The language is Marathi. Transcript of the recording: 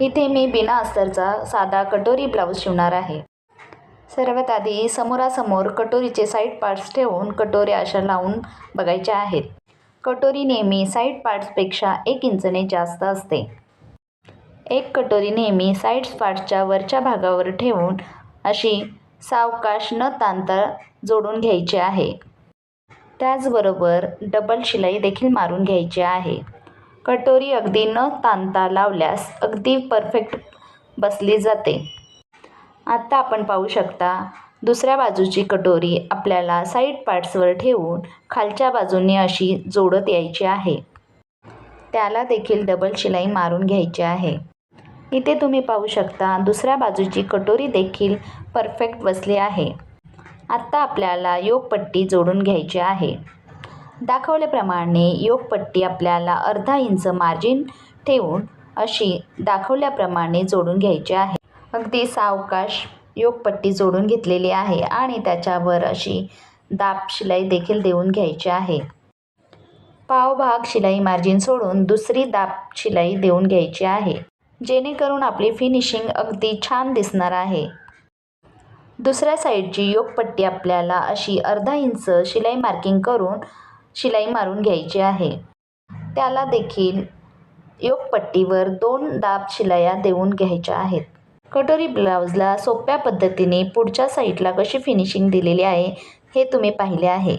इथे मी बिना अस्तरचा साधा कटोरी ब्लाऊज शिवणार आहे. सर्वात आधी समोरासमोर कटोरीचे साईड पार्ट्स ठेवून कटोऱ्या अशा लावून बघायच्या आहेत. कटोरी नेहमी साईड पार्ट्सपेक्षा 1 इंचने जास्त असते. एक कटोरी नेहमी साईड पार्ट्सच्या वरच्या भागावर ठेवून अशी सावकाश न ताणता जोडून घ्यायची आहे. त्याचबरोबर डबल शिलाई देखील मारून घ्यायची आहे. कटोरी अगदी न ताणता लावल्यास अगदी परफेक्ट बसली जाते. आता आपण पाहू शकता, दुसऱ्या बाजूची कटोरी आपल्याला साईड पार्ट्सवर ठेवून खालच्या बाजूने अशी जोडत यायची आहे. त्याला देखील डबल शिलाई मारून घ्यायची आहे. इथे तुम्ही पाहू शकता, दुसऱ्या बाजूची कटोरी देखील परफेक्ट बसली आहे. आता आपल्याला योकपट्टी जोडून घ्यायची आहे. दाखवल्याप्रमाणे योकपट्टी आपल्याला अर्धा इंच मार्जिन ठेवून अशी दाखवल्याप्रमाणे जोडून घ्यायची आहे. अगदी सावकाश योकपट्टी जोडून घेतलेली आहे आणि त्याच्यावर अशी दाब शिलाई देखील देऊन घ्यायची आहे. पावभाग शिलाई मार्जिन सोडून दुसरी दाब शिलाई देऊन घ्यायची आहे, जेणेकरून आपली फिनिशिंग अगदी छान दिसणार आहे. दुसऱ्या साईडची योकपट्टी आपल्याला अशी अर्धा इंच शिलाई मार्किंग करून शिलाई मारून घ्यायची आहे. त्याला देखील योकपट्टीवर 2 दाब शिलाया देऊन घ्यायच्या आहेत. कटोरी ब्लाऊजला सोप्या पद्धतीने पुढच्या साईडला कशी फिनिशिंग दिलेली आहे हे तुम्ही पाहिले आहे.